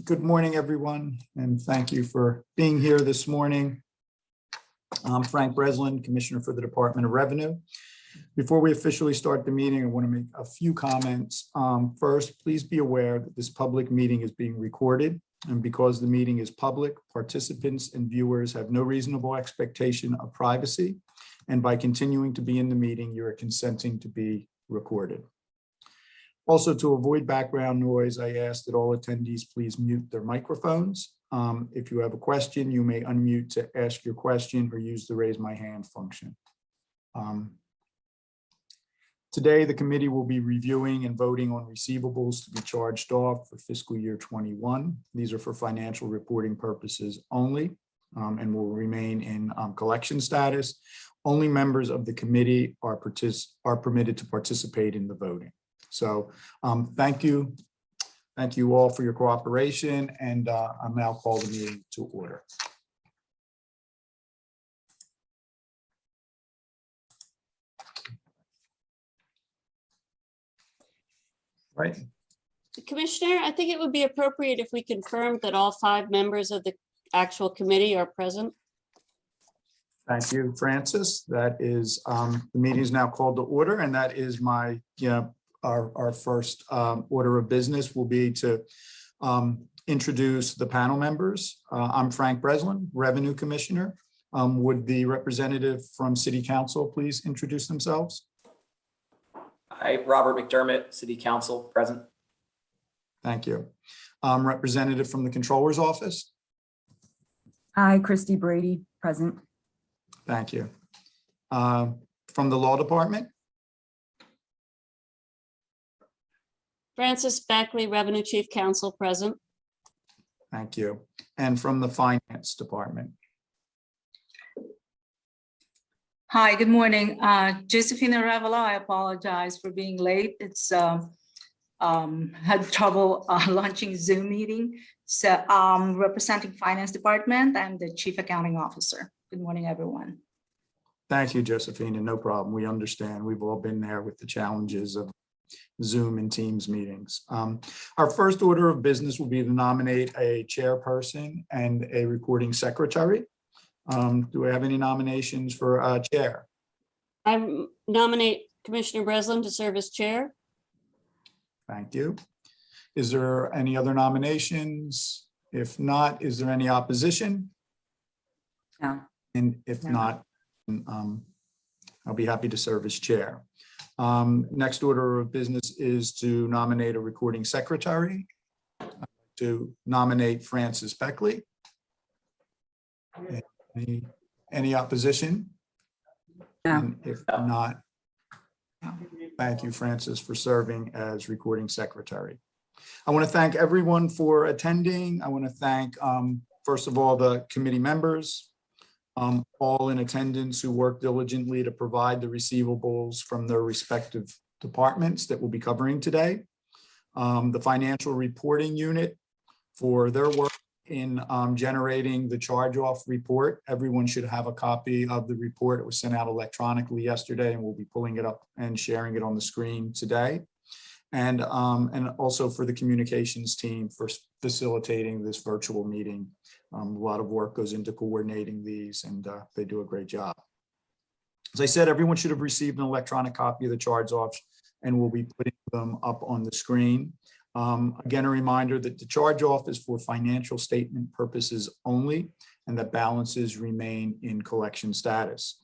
Good morning, everyone, and thank you for being here this morning. I'm Frank Breslin, Commissioner for the Department of Revenue. Before we officially start the meeting, I want to make a few comments. First, please be aware that this public meeting is being recorded, and because the meeting is public, participants and viewers have no reasonable expectation of privacy, and by continuing to be in the meeting, you are consenting to be recorded. Also, to avoid background noise, I ask that all attendees please mute their microphones. If you have a question, you may unmute to ask your question or use the raise my hand function. Today, the committee will be reviewing and voting on receivables to be charged off for fiscal year 21. These are for financial reporting purposes only and will remain in collection status. Only members of the committee are permitted to participate in the voting. So thank you. Thank you all for your cooperation, and I'll now call the meeting to order. Right. Commissioner, I think it would be appropriate if we confirmed that all 5 members of the actual committee are present. Thank you, Francis. That is, the meeting is now called to order, and that is my, our first order of business will be to introduce the panel members. I'm Frank Breslin, Revenue Commissioner. Would the representative from City Council please introduce themselves? Hi, Robert McDermott, City Council, present. Thank you. Representative from the Controller's Office? Hi, Christy Brady, present. Thank you. From the Law Department? Francis Beckley, Revenue Chief Counsel, present. Thank you. And from the Finance Department? Hi, good morning. Josephina Ravala, I apologize for being late. It's had trouble launching Zoom meeting. So representing Finance Department, I'm the Chief Accounting Officer. Good morning, everyone. Thank you, Josephina. No problem. We understand. We've all been there with the challenges of Zoom and Teams meetings. Our first order of business will be to nominate a chairperson and a recording secretary. Do I have any nominations for chair? I nominate Commissioner Breslin to serve as chair. Thank you. Is there any other nominations? If not, is there any opposition? No. And if No. not, I'll be happy to serve as chair. Next order of business is to nominate a recording secretary. To nominate Francis Beckley. Any opposition? No. And if not, thank you, Francis, for serving as recording secretary. I want to thank everyone for attending. I want to thank, first of all, the committee members, all in attendance who worked diligently to provide the receivables from their respective departments that we'll be covering today. The financial reporting unit for their work in generating the charge-off report. Everyone should have a copy of the report. It was sent out electronically yesterday, and we'll be pulling it up and sharing it on the screen today. And also for the communications team for facilitating this virtual meeting. A lot of work goes into coordinating these, and they do a great job. As I said, everyone should have received an electronic copy of the charge-offs, and we'll be putting them up on the screen. Again, a reminder that the charge-off is for financial statement purposes only, and that balances remain in collection status.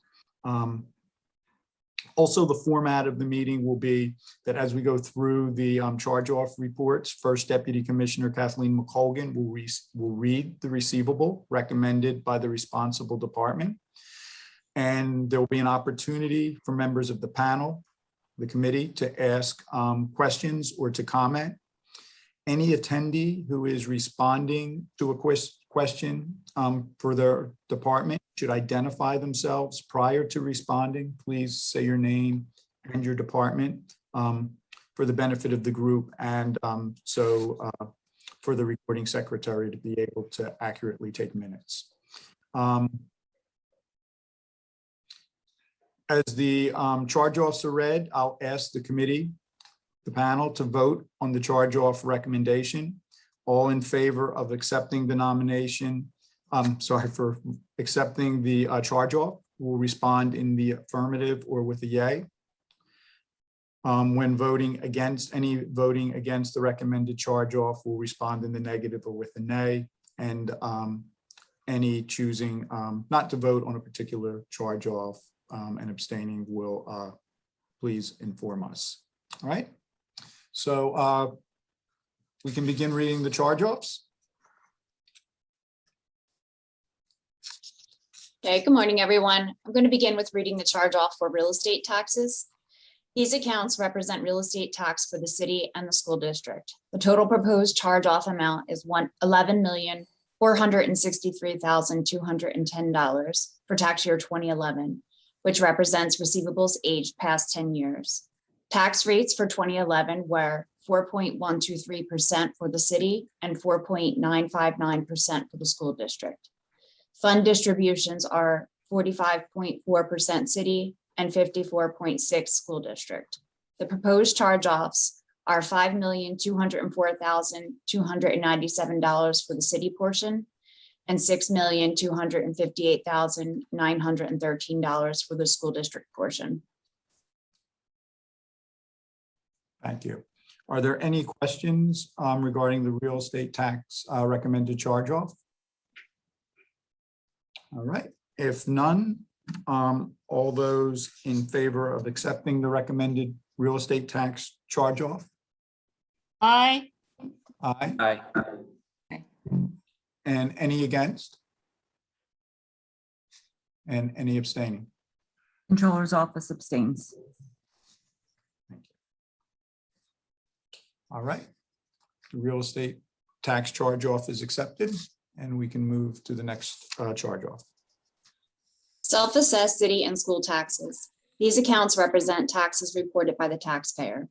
Also, the format of the meeting will be that as we go through the charge-off reports, First Deputy Commissioner Kathleen McColgan will read the receivable recommended by the responsible department. And there will be an opportunity for members of the panel, the committee, to ask questions or to comment. Any attendee who is responding to a question for their department should identify themselves prior to responding. Please say your name and your department for the benefit of the group, and for the recording secretary to be able to accurately take minutes. As the charge-offs are read, I'll ask the committee, the panel, to vote on the charge-off recommendation. All in favor of accepting the nomination, for accepting the charge off will respond in the affirmative or with a yay. When voting against the recommended charge off will respond in the negative or with a nay. And any choosing not to vote on a particular charge off and abstaining will please inform us. All right. So we can begin reading the charge offs. Okay, good morning, everyone. I'm going to begin with reading the charge off for real estate taxes. These accounts represent real estate tax for the city and the school district. The total proposed charge off amount is $11,463,210 for tax year 2011, which represents receivables aged past 10 years. Tax rates for 2011 were 4.123% for the city and 4.959% for the school district. Fund distributions are 45.4% city and 54.6% school district. The proposed charge-offs are $5,204,297 for the city portion and $6,258,913 for the school district portion. Thank you. Are there any questions regarding the real estate tax recommended charge off? All right, if none, all those in favor of accepting the recommended real estate tax charge off? Aye. Aye. Aye. And any against? And any abstaining? Controller's office abstains. All right. The real estate tax charge off is accepted, and we can move to the next charge off. Self-assessed city and school taxes. These accounts represent taxes reported by the taxpayer.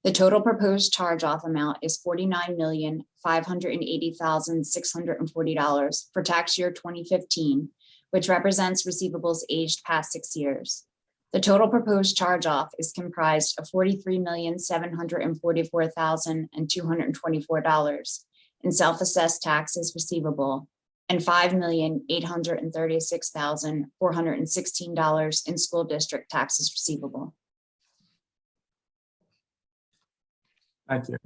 The total proposed charge-off amount is $49,580,640 for tax year 2015, which represents receivables aged past 6 years. The total proposed charge-off is comprised of $43,744,224 in self-assessed taxes receivable and $5,836,416 in school district taxes receivable. Thank you.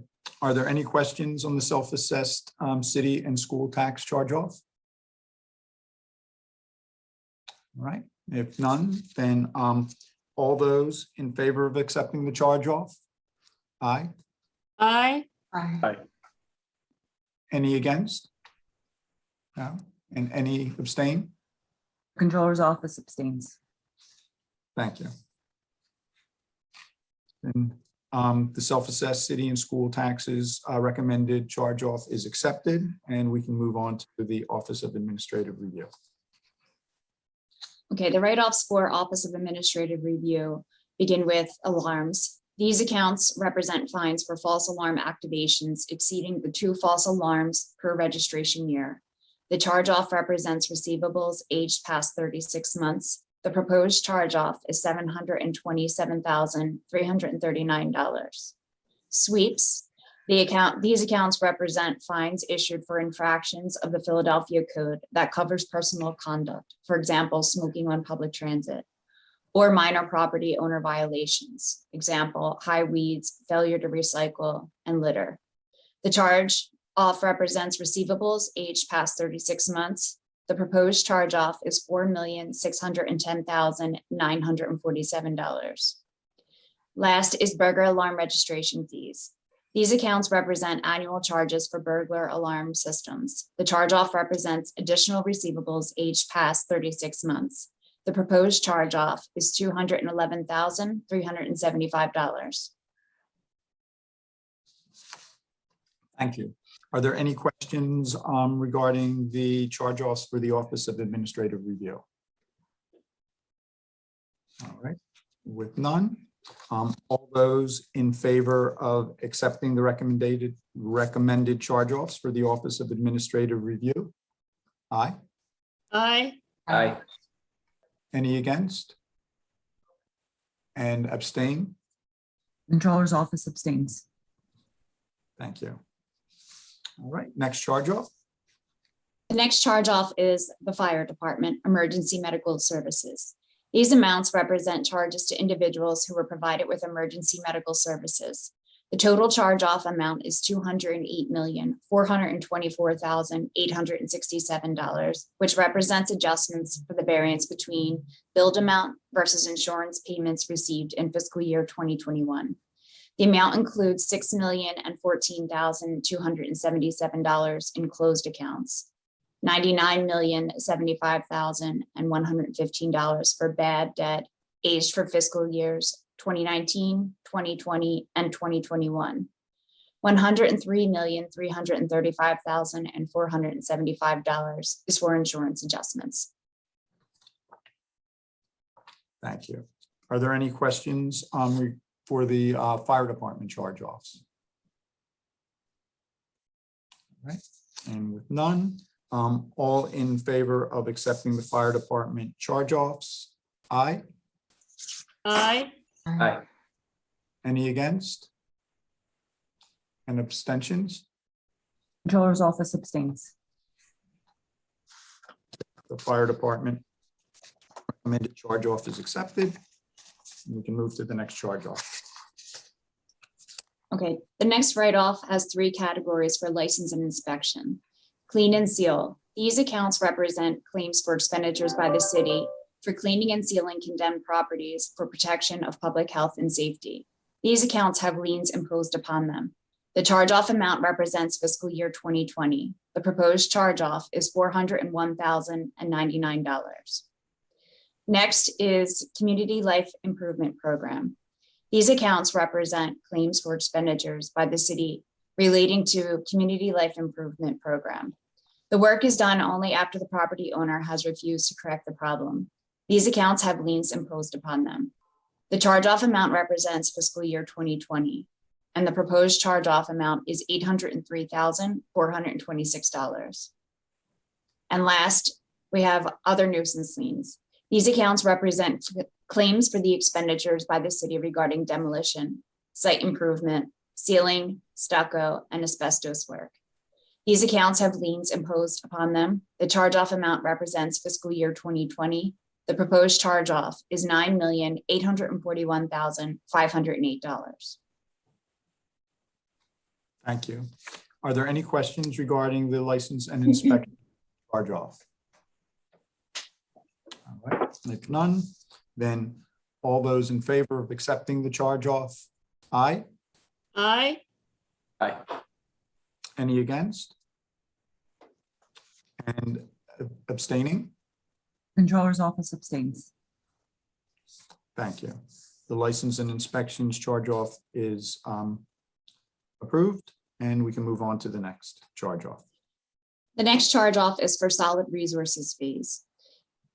Are there any questions on the self-assessed city and school tax charge off? All right, if none, then all those in favor of accepting the charge off? Aye. Aye. Aye. Any against? No. And any abstain? Controller's office abstains. Thank you. And the self-assessed city and school taxes recommended charge off is accepted, and we can move on to the Office of Administrative Review. Okay, the write-offs for Office of Administrative Review begin with alarms. These accounts represent fines for false alarm activations exceeding the 2 false alarms per registration year. The charge-off represents receivables aged past 36 months. The proposed charge-off is $727,339. Sweeps. These accounts represent fines issued for infractions of the Philadelphia Code that covers personal conduct, for example, smoking on public transit, or minor property owner violations, example, high weeds, failure to recycle, and litter. The charge off represents receivables aged past 36 months. The proposed charge off is $4,610,947. Last is burglar alarm registration fees. These accounts represent annual charges for burglar alarm systems. The charge off represents additional receivables aged past 36 months. The proposed charge off is $211,375. Thank you. Are there any questions regarding the charge offs for the Office of Administrative Review? All right, with none, all those in favor of accepting the recommended charge offs for the Office of Administrative Review? Aye. Aye. Aye. Any against? And abstain? Controller's office abstains. Thank you. All right, next charge off. The next charge off is the fire department, emergency medical services. These amounts represent charges to individuals who were provided with emergency medical services. The total charge off amount is $208,424,867, which represents adjustments for the variance between billed amount versus insurance payments received in fiscal year 2021. The amount includes $6,014,277 in closed accounts, $99,075,115 for bad debt aged for fiscal years 2019, 2020, and 2021. $103,335,475 is for insurance adjustments. Thank you. Are there any questions for the fire department charge offs? All right, and with none, all in favor of accepting the fire department charge offs? Aye. Aye. Aye. Any against? And abstentions? Controller's office abstains. The fire department recommended charge off is accepted. We can move to the next charge off. Okay, the next write-off has three categories for license and inspection. Clean and seal. These accounts represent claims for expenditures by the city for cleaning and sealing condemned properties for protection of public health and safety. These accounts have liens imposed upon them. The charge-off amount represents fiscal year 2020. The proposed charge-off is $401,099. Next is Community Life Improvement Program. These accounts represent claims for expenditures by the city relating to Community Life Improvement Program. The work is done only after the property owner has refused to correct the problem. These accounts have liens imposed upon them. The charge-off amount represents fiscal year 2020, and the proposed charge-off amount is $803,426. And last, we have other nuisance liens. These accounts represent claims for the expenditures by the city regarding demolition, site improvement, sealing, stucco, and asbestos work. These accounts have liens imposed upon them. The charge-off amount represents fiscal year 2020. The proposed charge-off is $9,841,508. Thank you. Are there any questions regarding the license and inspection charge off? All right, if none, then all those in favor of accepting the charge off? Aye. Aye. Aye. Any against? And abstaining? Controller's office abstains. Thank you. The license and inspections charge off is approved, and we can move on to the next charge off. The next charge off is for solid resources fees.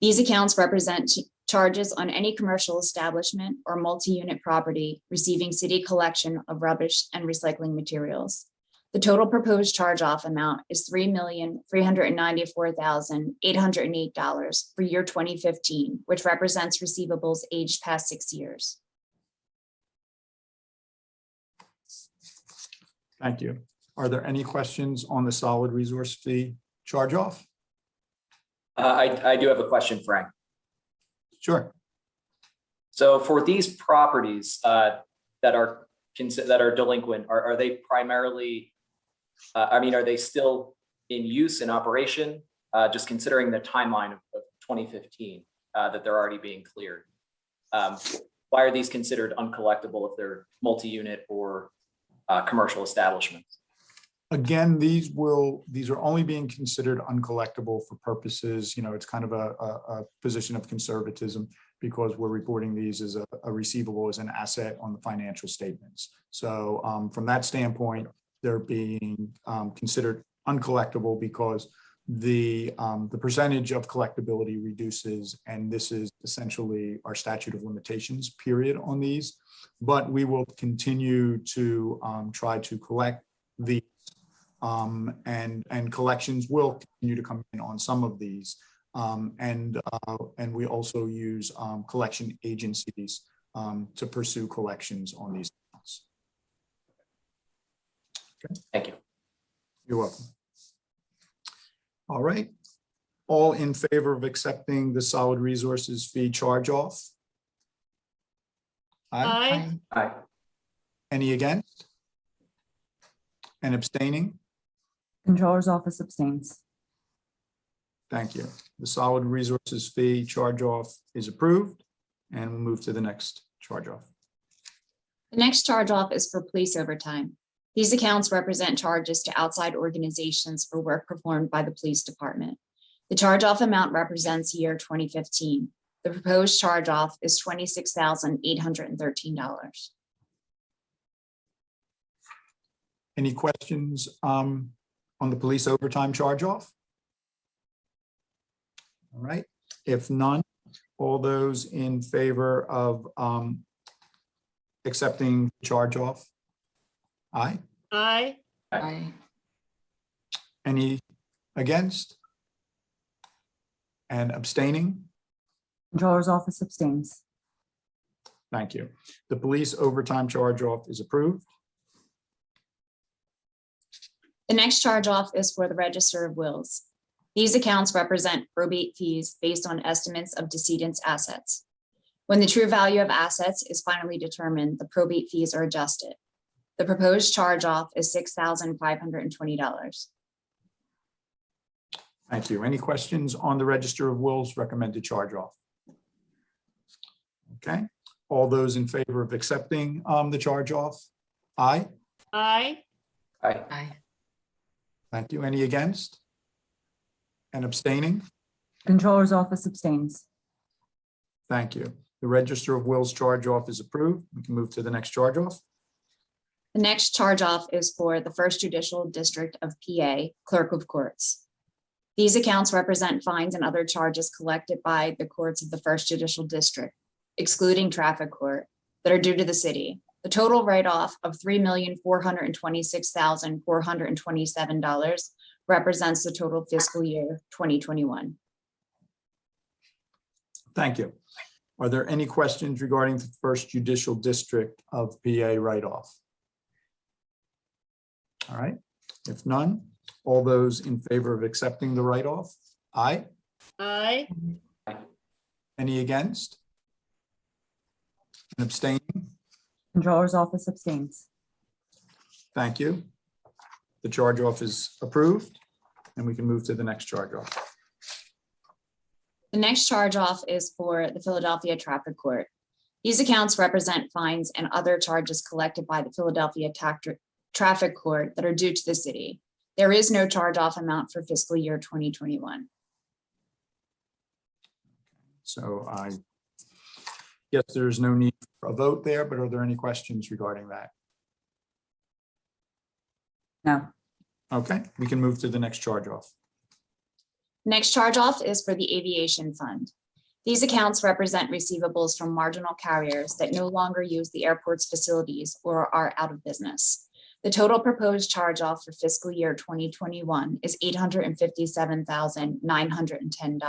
These accounts represent charges on any commercial establishment or multi-unit property receiving city collection of rubbish and recycling materials. The total proposed charge off amount is $3,394,808 for year 2015, which represents receivables aged past 6 years. Thank you. Are there any questions on the solid resource fee charge off? I do have a question, Frank. Sure. So for these properties that are delinquent, are they primarily, are they still in use and operation? Just considering the timeline of 2015 that they're already being cleared. Why are these considered uncollectible if they're multi-unit or commercial establishments? Again, these are only being considered uncollectible for purposes, it's kind of a position of conservatism because we're reporting these as a receivable as an asset on the financial statements. So from that standpoint, they're being considered uncollectible because the percentage of collectability reduces, and this is essentially our statute of limitations period on these. But we will continue to try to collect these, and collections will continue to come in on some of these, and we also use collection agencies to pursue collections on these accounts. Okay. Thank you. You're welcome. All right. All in favor of accepting the solid resources fee charge off? Aye. Aye. Any against? And abstaining? Controller's office abstains. Thank you. The solid resources fee charge off is approved, and we'll move to the next charge off. The next charge off is for police overtime. These accounts represent charges to outside organizations for work performed by the police department. The charge off amount represents year 2015. The proposed charge off is $26,813. Any questions on the police overtime charge off? All right, if none, all those in favor of accepting charge off? Aye. Aye. Aye. Any against? And abstaining? Controller's office abstains. Thank you. The police overtime charge off is approved. The next charge off is for the Register of Wills. These accounts represent probate fees based on estimates of decedent's assets. When the true value of assets is finally determined, the probate fees are adjusted. The proposed charge off is $6,520. Thank you. Any questions on the Register of Wills recommended charge off? Okay, all those in favor of accepting the charge off? Aye. Aye. Aye. Aye. Thank you. Any against? And abstaining? Controller's office abstains. Thank you. The Register of Wills charge off is approved. We can move to the next charge off. The next charge off is for the First Judicial District of PA, Clerk of Courts. These accounts represent fines and other charges collected by the courts of the First Judicial District, excluding traffic court, that are due to the city. The total write-off of $3,426,427 represents the total fiscal year 2021. Thank you. Are there any questions regarding the First Judicial District of PA write-off? All right, if none, all those in favor of accepting the write-off? Aye. Aye. Any against? And abstaining? Controller's office abstains. Thank you. The charge off is approved, and we can move to the next charge off. The next charge off is for the Philadelphia Traffic Court. These accounts represent fines and other charges collected by the Philadelphia Traffic Court that are due to the city. There is no charge off amount for fiscal year 2021. So I guess there's no need for a vote there, but are there any questions regarding that? No. Okay, we can move to the next charge off. Next charge off is for the Aviation Fund. These accounts represent receivables from marginal carriers that no longer use the airport's facilities or are out of business. The total proposed charge off for fiscal year 2021 is $857,910.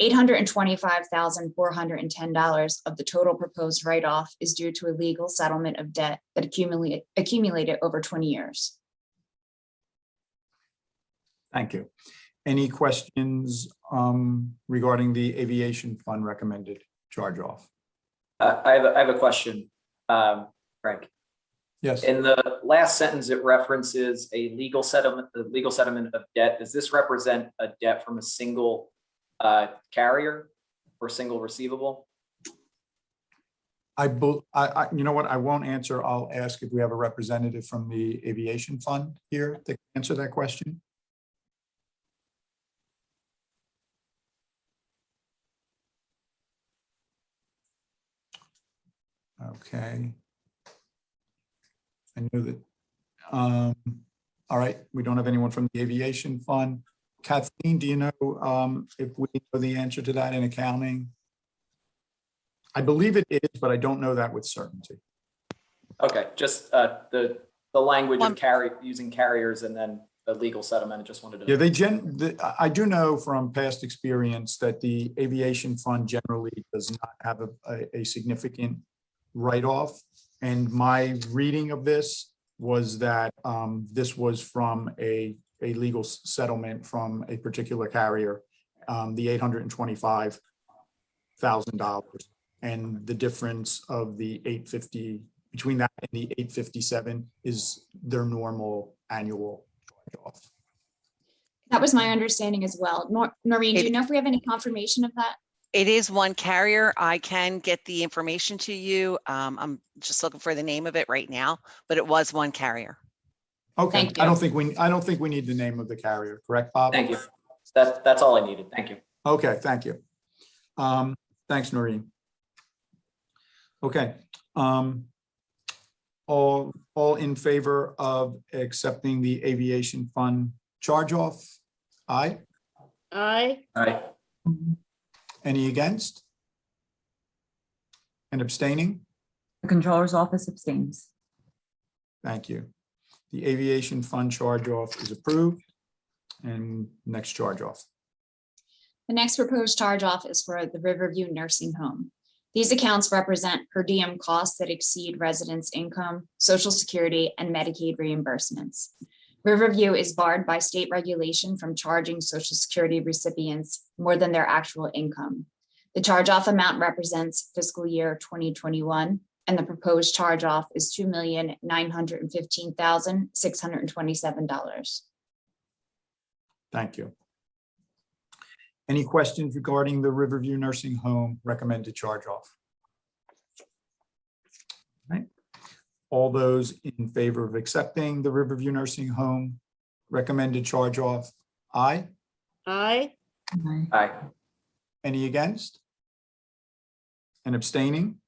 $825,410 of the total proposed write-off is due to a legal settlement of debt that accumulated over 20 years. Thank you. Any questions regarding the Aviation Fund recommended charge off? I have a question, Frank. Yes. In the last sentence, it references a legal settlement of debt. Does this represent a debt from a single carrier or single receivable? You know what? I won't answer. I'll ask if we have a representative from the Aviation Fund here to answer that question. Okay. I knew that. All right, we don't have anyone from the Aviation Fund. Kathleen, do you know if we know the answer to that in accounting? I believe it is, but I don't know that with certainty. Okay, just the language of using carriers and then a legal settlement. I just wanted to. Yeah, I do know from past experience that the Aviation Fund generally does not have a significant write-off. And my reading of this was that this was from a legal settlement from a particular carrier, the $825,000. And the difference of the 850, between that and the 857 is their normal annual charge-off. That was my understanding as well. Noreen, do you know if we have any confirmation of that? It is one carrier. I can get the information to you. I'm just looking for the name of it right now, but it was one carrier. Okay, Thank I you. don't think we need the name of the carrier, correct, Bob? Thank you. That's all I needed. Thank you. Okay, thank you. Thanks, Noreen. Okay. All in favor of accepting the Aviation Fund charge-off? Aye. Aye. Aye. Any against? And abstaining? The Controller's Office abstains. Thank you. The Aviation Fund charge-off is approved. And next charge-off. The next proposed charge off is for the Riverview Nursing Home. These accounts represent per diem costs that exceed residents' income, Social Security, and Medicaid reimbursements. Riverview is barred by state regulation from charging Social Security recipients more than their actual income. The charge-off amount represents fiscal year 2021, and the proposed charge-off is $2,915,627. Thank you. Any questions regarding the Riverview Nursing Home recommended charge-off? Right. All those in favor of accepting the Riverview Nursing Home recommended charge-off? Aye. Aye. Aye. Aye. Any against? And abstaining?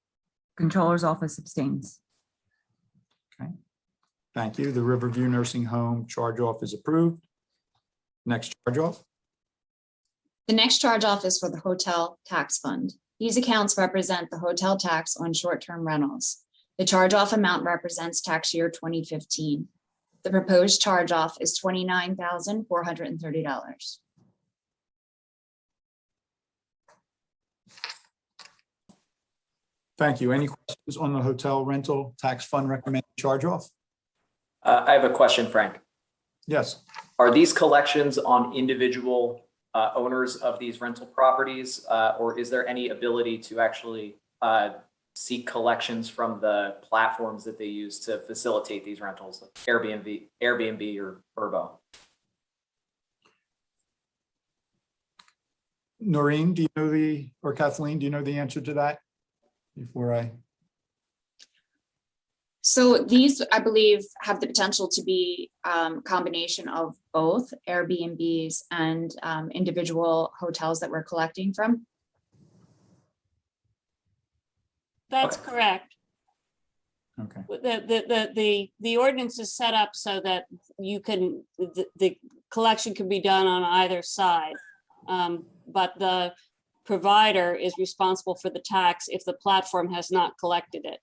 Controller's Office abstains. Thank you. The Riverview Nursing Home charge-off is approved. Next charge-off. The next charge off is for the Hotel Tax Fund. These accounts represent the hotel tax on short-term rentals. The charge off amount represents tax year 2015. The proposed charge off is $29,430. Thank you. Any questions on the Hotel Rental Tax Fund recommended charge-off? I have a question, Frank. Yes. Are these collections on individual owners of these rental properties, or is there any ability to actually seek collections from the platforms that they use to facilitate these rentals, like Airbnb or Vrbo? Noreen, do you know or Kathleen, do you know the answer to that? Before I. So these, I believe, have the potential to be combination of both Airbnbs and individual hotels that we're collecting from. That's Okay. correct. Okay. The ordinance is set up so that you can, the collection can be done on either side. But the provider is responsible for the tax if the platform has not collected it.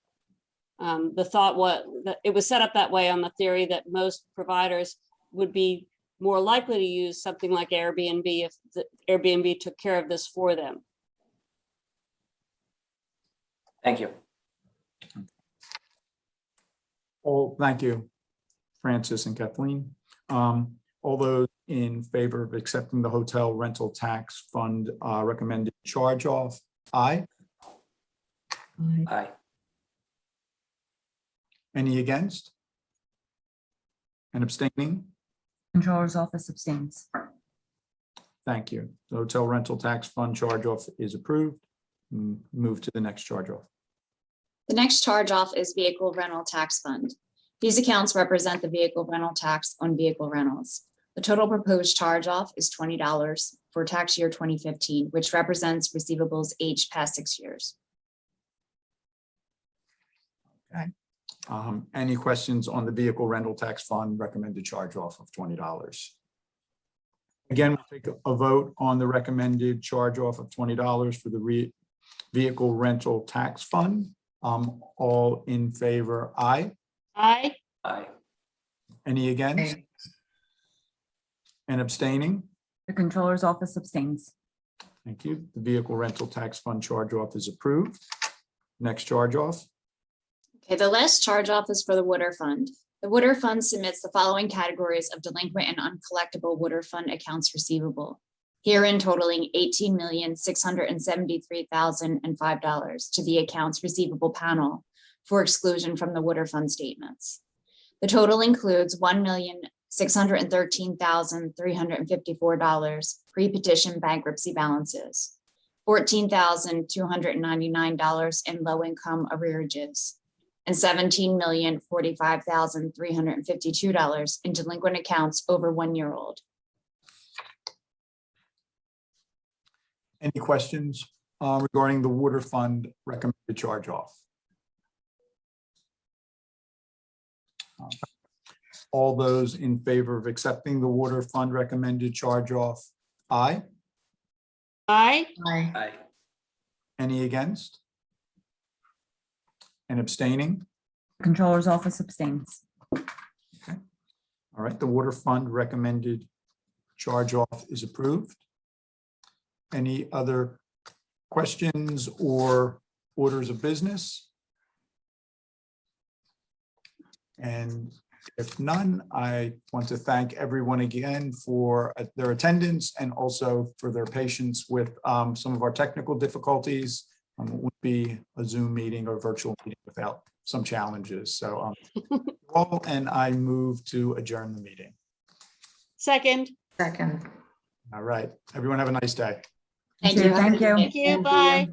The thought was that it was set up that way on the theory that most providers would be more likely to use something like Airbnb if the Airbnb took care of this for them. Thank you. Thank you, Francis and Kathleen. All those in favor of accepting the Hotel Rental Tax Fund recommended charge-off? Aye. Aye. Aye. Any against? And abstaining? Controller's Office abstains. Thank you. The Hotel Rental Tax Fund charge-off is approved. Move to the next charge-off. The next charge off is Vehicle Rental Tax Fund. These accounts represent the vehicle rental tax on vehicle rentals. The total proposed charge off is $20 for tax year 2015, which represents receivables aged past 6 years. Any questions on the Vehicle Rental Tax Fund recommended charge-off of $20? Again, we'll take a vote on the recommended charge-off of $20 for the Vehicle Rental Tax Fund. All in favor? Aye. Aye. Aye. Any against? And abstaining? The Controller's Office abstains. Thank you. The Vehicle Rental Tax Fund charge-off is approved. Next charge-off. Okay, the last charge off is for the Water Fund. The Water Fund submits the following categories of delinquent and uncollectible Water Fund accounts receivable, herein totaling $18,673,005 to the accounts receivable panel for exclusion from the Water Fund statements. The total includes $1,613,354 pre-petition bankruptcy balances, $14,299 in low-income arrearages, and $17,045,352 in delinquent accounts over 1 year old. Any questions regarding the water fund recommended charge off? All those in favor of accepting the water fund recommended charge off? Aye. Aye. Aye. Any against? And abstaining? Controller's office abstains. All right, the water fund recommended charge off is approved. Any other questions or orders of business? And if none, I want to thank everyone again for their attendance and also for their patience with some of our technical difficulties. It would be a Zoom meeting or virtual meeting without some challenges. So and I move to adjourn the meeting. Second. Second. All right, everyone have a nice day. Thank you. Have a Thank good you. night. Thank you. Bye.